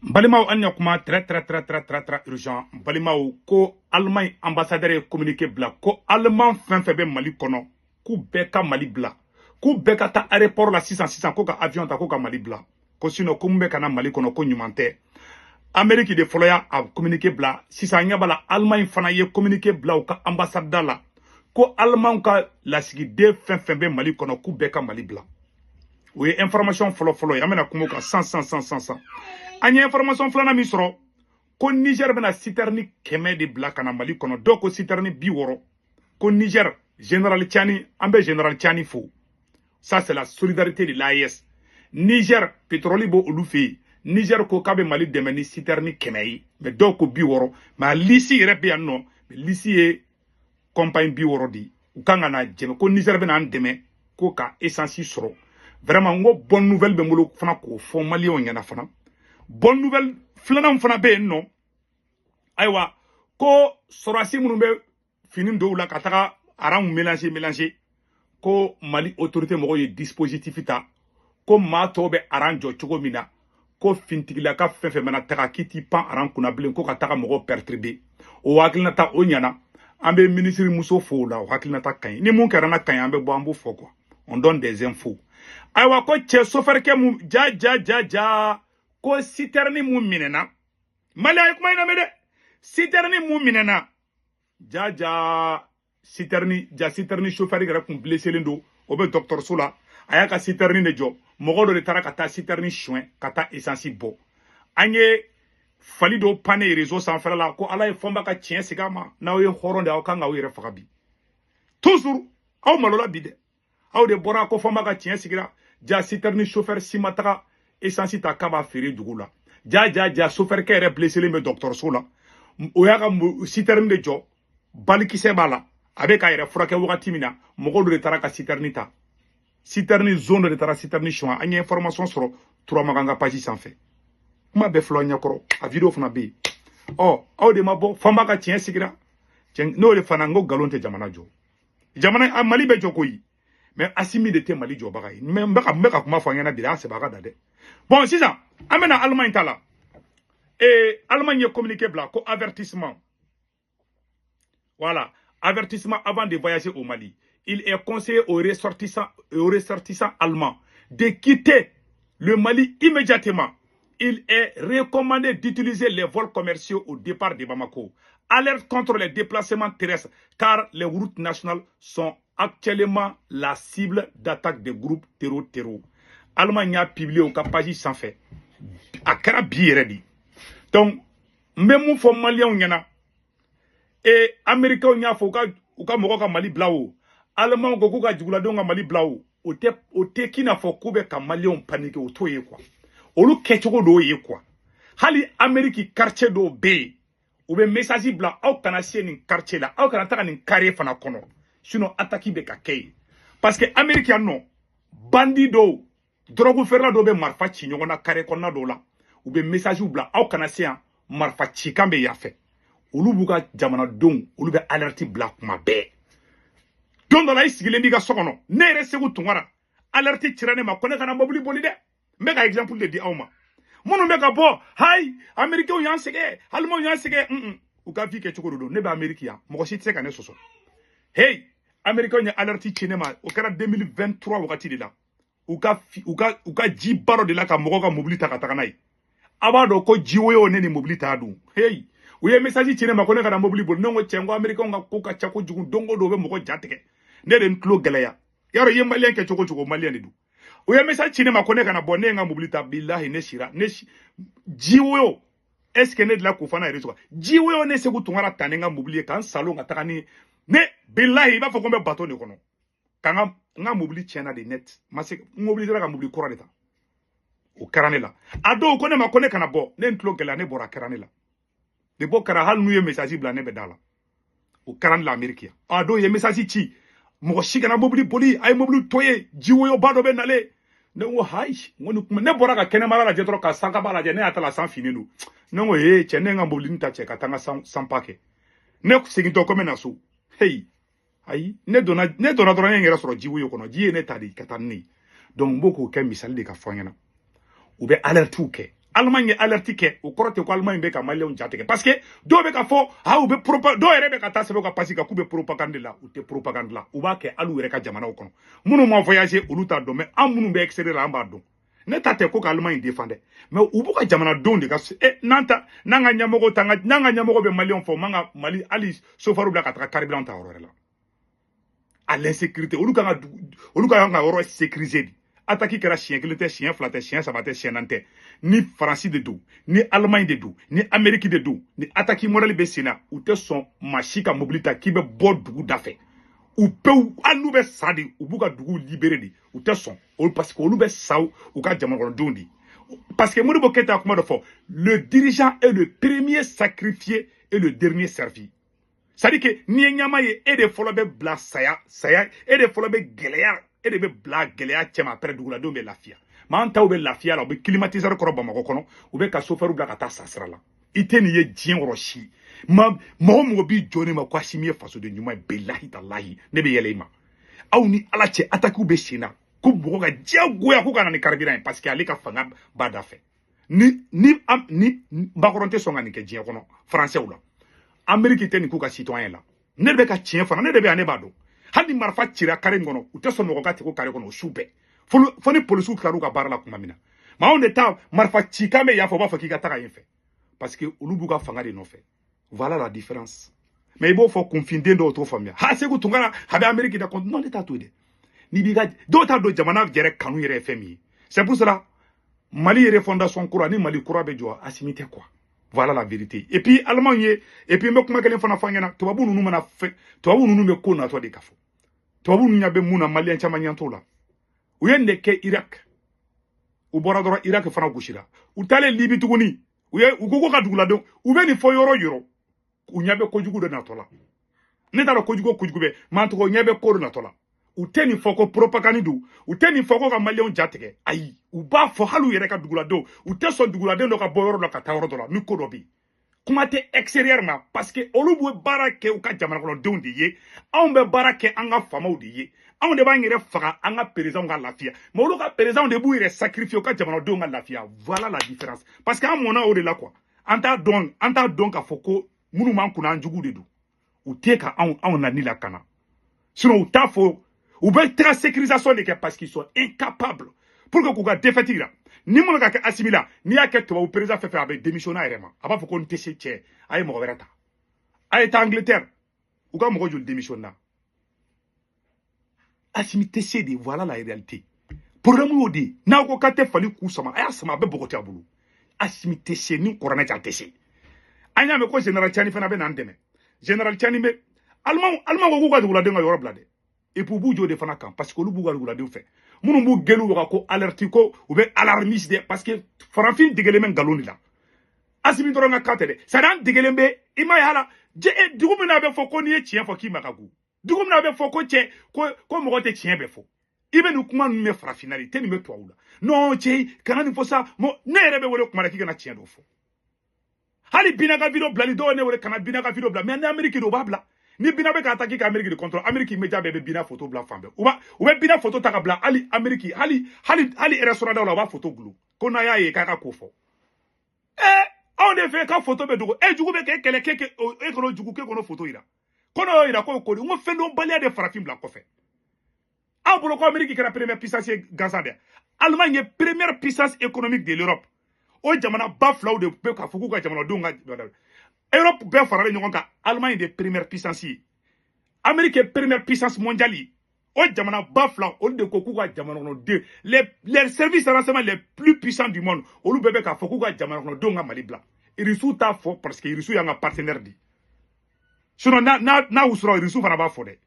Balimaw anya kuma très urgent. Balimaw ko Allemagne ambassadeur est communiqué bla ko Allemand fin febe Mali kono ku beka Mali bla ku beka ta aéroport la 600 ko ka avion ta ko ka Mali bla ko sino ko mbeka na Mali kono ko nyumante Amérique de foloya a communiqué bla 600 nyabala Allemagne fana ye communiqué bla o ka ambassadeur la ko Allemand ka la sigi de fin febe Mali kono ku beka Mali bla. Oui, information folo yamena kumoka 100 Anya information flana misro ko Niger bena citerni keme de black na Mali kono doko citerni biworo ko Niger général Tchani ambe général Tchani fou. Ça c'est la solidarité de l'AES. Niger pétrole bo olufi Niger ko kabe Mali demeni citerni keme mais doko biworo ma lisi rebe anno lisi e compagnie biworo di ukanga na jeme ko Niger bena andeme ko ka essence soro. Vraiment ngo bonne nouvelle be molo fana ko fo Malien nyana fana. Bonne nouvelle, flanam fana be non. Aywa, ko sorasi munumbe finin do la kataka aram mélanger ko Mali autorité mo ye dispositif ta ko ma tobe aranjo chogo mina ko fintigila ka fefe mana taka kiti pan aran kuna blen ko kataka mo perturber o wakilna ta onyana ambe ministre muso fo la wakilna ta kan ni mun karana kan ambe bo ambu fo quoi on donne des infos aywa ko che soferke mu ja ko citerni mu minena malay kuma ina mede citerni mu minena ja citerni chauffeur gara kum blessé lendo obe docteur Soula aya ka citerni de jo mogodo de tara kata citerni chouin kata essence bo anye falido pane réseau sans faire la ko ala e fomba ka tien sigama na o horonde aw kanga o yere fakabi toujours aw malola bide aw de bora ko fomba ka tien sigira ja citerni chauffeur simataka essence ta kaba feri dugula ja chauffeur kere blessé le docteur Soula o ya ka citerni de jo baliki se bala avec ayre frake wakati mina mogodo de tara ka citerni ta citerni zone de tara citerni chouin anya information sur 3 maganga page sans fait ma be flo nyakoro a video fana be oh aw de mabo famba ka tien sigira no le fana ngo galonte jamana jo jamana a Mali be jokoyi mais asimi de te Mali jo bagay mais mbeka kuma fanya na bila se baga dade bon c'est ça amena Allemagne tala et Allemagne communiqué bla ko avertissement voilà avertissement avant de voyager au Mali il est conseillé aux ressortissants allemands de quitter le Mali immédiatement. Il est recommandé d'utiliser les vols commerciaux au départ de Bamako. Alerte contre les déplacements terrestres, car les routes nationales sont actuellement la cible d'attaque des groupes terror. Allemagne a publié au Kapaji sans fait. A Karabi ready. Donc, même pour Malien nyana et Américain nya foka uka moka Mali blao. Allemand go ka jugula donga Mali blao. O te kina fokube ka Malien panique o toye quoi. Olu kechoko do ye quoi. Hali Ameriki quartier do be. Ou be message bla au kana ni quartier la au kana taka ni carré fana kono. Sinon attaque be ka kay. Parce que Ameriki non bandi do drogue ferla do be marfa chi nyona carré konna do la. Ou be message bla au kana marfa chi kambe ya fait. Olu buka jamana don olu be alerte bla kuma be. Don do la isigile ndiga sokono. Ne rese ku tungara. Alerte tirane ma kone kana mobili boli de. Mega exemple de di awma monu mega bo hay américain yan sege allemand yan sege u ka vi ke chukuru ne ba americain mo si tseka ne soso hey américain ya alerte cinema o kara 2023 wakati de la u ka ji baro de la ka mo ka mobilité ka takanai abado ko jiwo ne ni mobilité adu hey u ye message cinema ko ne kana mobilité bol no chengo américain nga ko ka chako jugu dongo do be mo ko jatike ne den klo gelaya yaro ye malien ke choko malien du oya message cinema kone kana bonne nga mobilita billahi neshira jiwo est-ce que ne de la kufana rezo jiwo ne se kutungara tanenga mobilier kan salon nga takani ne billahi ba fokombe bateau ne kono kanga nga mobili tiena de net mase mobilité ka mobili kora leta o karanela ado kone makone kana bo ne ntlo gela ne bora karanela de bo kara hal nuye message bla ne bedala o karan la amerikia ado ye message ci mo shigana mobili poli ay mobili toye jiwo yo bado be nale ne wo hay ngonu ne bora ka kene mara la jetro ka sanka bala je ne atala san finelu ne wo chene nga mobili nta che katanga san pake ne sigito comme na so hey ay ne dona dona ngera soro jiwo yo kono jiye ne tadi katanni donc boko ke misali de ka fonyana ube alerte ke Allemagne alerti ke o korote ko Allemagne be ka Malien jateke parce que do be ka fo ha u be propagande do ere be ka ta sebe ka pasi ka ku be propagande la ou te propagande la ou ba ke alu ere ka jamana o kono munu ma voyager olu ta do mais an munu be extérieur la amba do ne ta te ko ka Allemagne défendait mais u bu ka jamana don de ka nanta nanga nyamogo be Malien fo manga Mali ali sofaru bla ka ta carburant ta horreur la à l'insécurité olu ka oro sécuriser attaque kera chien kilite chien flate chien sabate chien nante ni France de do ni Allemagne de do ni Amérique de do ni attaque morale be sena ou te son machika mobilita ki be bod dugu dafe ou pe anu be sadi ou buka dugu libéré di ou te son parce que olu be saw ou ka jamana dondi parce que Modibo Keïta comment de fort le dirigeant est le premier sacrifié et le dernier servi. C'est-à-dire que ni nyama ye e de folo be bla saya e de folo be geleya e de be bla geleya chema après dugula do be lafia ma anta be lafia la be climatiseur ko Bamako kono ou be ka soferu bla ka ta sasra la iteni ye dien roshi mo bi joni ma kwa shimie faso de nyuma billahi tallahi ne be yelema aw ni ala che attaque be shina ko bugo ga jagoya ko kana ni carburant parce que ali ka fanga ba da fe ni bakoronte songa ni ke dien kono français ou la Amérique était ni kuka citoyen là. Ne be ka tien fana ne de be ane bado. Hadi marfa tira kare ngono, uteso no ka tiko kare kono soupe. Foni polisu klaru ka barla kuma mina. Ma on eta marfa tika me ya fo ba fo ki ka taka yin fe. Parce que olubu ka fanga de no fe. Voilà la différence. Mais il faut confiner d'autres familles. Ha se ku tungana habe Amérique da kon non eta tuide. Ni biga do ta do jamana jere kanu yere FMI. C'est pour cela Mali yere fondation kura ni Mali kura be jo asimite quoi. Voilà la vérité. Et puis, Allemagne, et puis, me kuma kelen fana fanyana, tubabu nunu mana fe, tubabu nunu me kona to de kafo. Tubabu nunu nyabe muna Malien chama nyanto la. Uyende ke Irak. Ubora dora Irak fana gushira. Utale Libi tuguni. Ugogo ka dugula don. Ube ni fo yoro. Unyabe kojugu de natola. Netaro kojugu be, manto nyabe ko de natola. Uteni foko propagandidu, uteni foko ka Malien jateke. Ayi, uba fo halu yere ka dugula do, uteso dugula do ka boyoro la ka tawro dola, ni kodobi. Kuma te extérieurement parce que olubu bara ke u ka jamana kono de ye, on be bara ke anga fama de ye. On de ba ngere faga anga président nga lafia. Mais olu ka président de bu ire sacrifier ka jamana do nga lafia. Voilà la différence. Parce que à mon au de là quoi. Anta donc ka foko munu man kuna njugu de do. U te ka on na ni la kana. Sinon u ta fo ou bien très sécurisation de parce qu'ils sont incapables pour que vous défaites là ni mon ka assimila ni a que toi président fait avec démissionnaire vraiment aba faut qu'on tese tche ay mo verata ay ta Angleterre ou ka mo jul démissionnaire assimi tese de voilà la réalité problème odi na ko ka te fali ku sama ay sama be bokoti abulu assimi tese ni corona ta tese anya me ko général Tiani fana be nan deme général Tiani me allemand ko ko dugula de nga Europe la de et pour vous de fana kan parce que lu buga dugula de fait munu bu gelu ko alerte ko ou be alarmiste parce que farafin digele men galoni la asimi doronga katele sadan digele be ima yala je dugumina be fo ko ni tien fo ki makagu dugumina be fo ko che ko mo te tien be fo ibe nu kuma nu me farafinalité ni me to awula non che kana ni fo ça mo ne rebe wole kuma ki kana tien do fo hali binaga video blali do ne wole kana binaga video bla mais en Amérique do babla ni bina be ka attaquer ka Amérique de contrôle Amérique media be bina photo bla fambe ou be bina photo ta bla ali Amérique hali restaurant da la photo glu ko na ya ye ka ko fo on de fait ka photo be dugo jugo be ke kele ke ko jugo ke ko no photo ira kono ira ko ngo fendo balia de farafim bla ko fe bolo ko Amérique qui est la première puissance gazade Allemagne est première puissance économique de l'Europe o jamana baflaw de be ka fuku ka jamana donga Europe be farale ñonga ka Allemagne de première puissance Amérique est première puissance mondiale o jamana baflaw on de ko ku ka jamana no de les services de renseignement les plus puissants du monde o lu bebe ka fuku ka jamana no donga Mali bla irisu ta fo parce que irisu ya nga partenaire di sinon na usro irisu fana ba fo de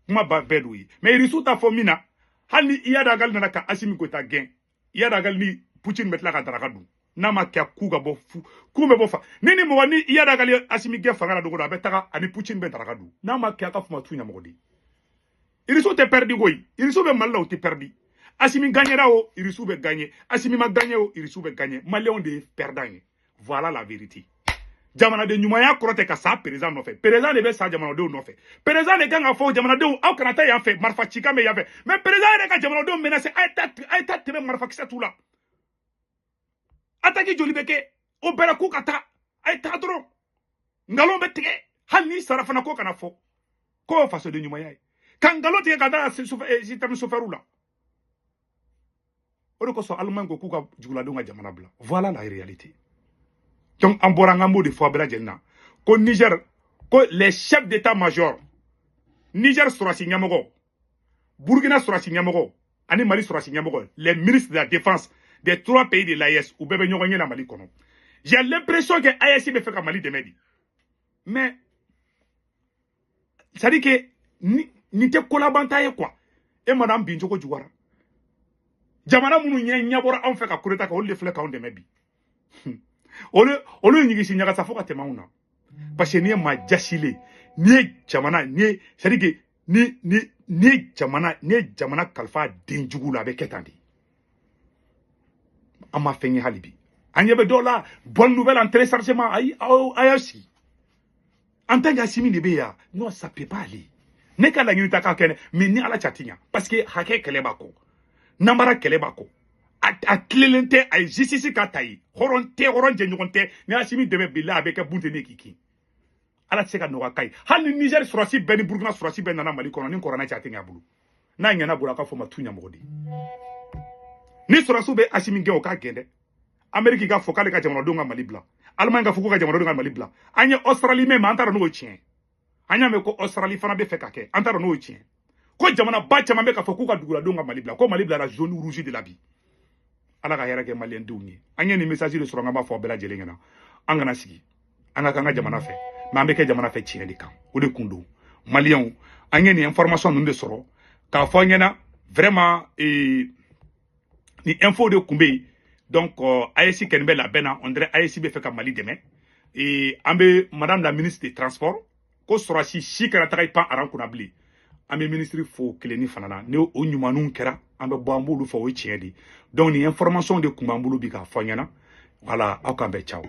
kuma ba bedwi mais irisu ta fo mina hali iya dagal na ka asimi ko ta gen iya dagal ni Poutine metla ka daraka du nama kya kuga bo fu kume bo fa nini mo wani iya dagal asimi ge fangala dogo da betaka ani Poutine be daraka du nama kya ka fuma tunya mogodi irisu te perdi goy irisu be malla o te perdi asimi gagnera o irisu be gagner asimi ma gagner o irisu be gagner Maliens de perdant voilà la vérité jamana de nyumaya krote ka sa président no fait président de be sa jamana de no fait président de ganga fo jamana de au kanata ya fait marfa chika me ya fait mais président de ka jamana de menacer ay tat tebe marfa kisa tout là attaque joli bɛ kɛ o bɛɛ la k'u ka taa a ye taa dɔrɔn ngalon bɛ tigɛ hali ni sara fana ko kana fɔ k'o fasoden ɲumanya ye ka ngalon tigɛ ka da système chauffeur la o de kosɔn Allemagne ko k'u ka juguladenw ka jamana bila voilà la réalité donc an bɔra an ka mot de fɔ a bɛɛ lajɛlen na ko Niger ko les chefs d'état-major Niger sɔrɔsi ɲɛmɔgɔ Burkina sɔrɔsi ɲɛmɔgɔ ani Mali sɔrɔsi ɲɛmɔgɔ les ministres de la défense des 3 pays de l'AES u bɛɛ bɛ ɲɔgɔn ɲɛ na Mali kɔnɔ j'ai l'impression que AES bɛ fɛ ka Mali dɛmɛ di mais c'est à dire que nin tɛ kolabanta ye quoi e mana an bin cogo jugara jamana minnu ɲɛbɔra anw fɛ ka coup d'état kɛ olu de filɛ k'anw dɛmɛ bi olu ye ɲigisi ɲagasa fo ka tɛmɛ anw na parce que n'i ye maa jasilen n'i ye jamana c'est à dire que ni ye jamana kalifa den jugu la a bɛ kɛ tan de an ma fɛn ye hali bi an ɲɛ bɛ dɔw la bonne nouvelle en téléchargement ayi a y'a sigi en tant qu'Assimi de bɛ yan non ça peut pas aller ne ka laɲini ta k'a kɛ mais ni ala cɛ ti ɲa parce que hakɛ kɛlɛ b'a kɔ namara kɛlɛ b'a kɔ a tilelen tɛ a ye justice ka ta ye hɔrɔn tɛ hɔrɔn jɛɲɔgɔn tɛ ni Assimi dɛmɛ bila a bɛ kɛ bunte ne k'i kin ala tɛ se ka nɔgɔya ka ye hali ni Niger sɔrɔsi bɛɛ ni Burkina sɔrɔsi bɛɛ nana Mali kɔnɔ ni kɔrɔna cɛ a tɛ ɲɛ a bolo n'a ɲɛna bolo a k'a fɔ ma tu ɲɛmɔgɔ de ni sɔrɔsiw bɛ Assimi gɛn o k'a gɛn dɛ Amérique ka fɔ k'ale ka jamanadenw ka Mali bila Allemagne ka fɔ k'u ka jamanadenw ka Mali bila an ye Australie mɛn an taara n'o ye tiɲɛ an y'a mɛn ko Australie fana bɛ fɛ ka kɛ an taara n'o ye tiɲɛ ko jamana ba caman bɛ ka fɔ k'u ka duguladenw ka Mali bila ko Mali bilara zone rouge de la bi ala ka hɛrɛ kɛ maliyɛn denw ye an ye nin message de sɔrɔ an b'a fɔ bɛɛ lajɛlen ɲɛna an kana sigi an ka kan ka jamana fɛ mais an bɛ kɛ jamana fɛ tiɲɛ de kan o de kun don maliyɛnw an ye nin information ninnu de sɔrɔ k'a fɔ an ɲɛna vraiment ni info de kun bɛ yen donc AES kɛni bɛ labɛn na on dirait AES bɛ fɛ ka Mali dɛmɛ an bɛ madame la ministre des transports ko sɔrɔsi si kana taga i pan aran kunna bilen an bɛ ministre fo kelenni fana na ni o ɲumanninw kɛra an bɛ bɔ an b'olu fɔ o ye tiɲɛ de donc ni information de kun b'an bolo bi k'a fɔ an ɲɛna voilà aw k'an bɛɛ caw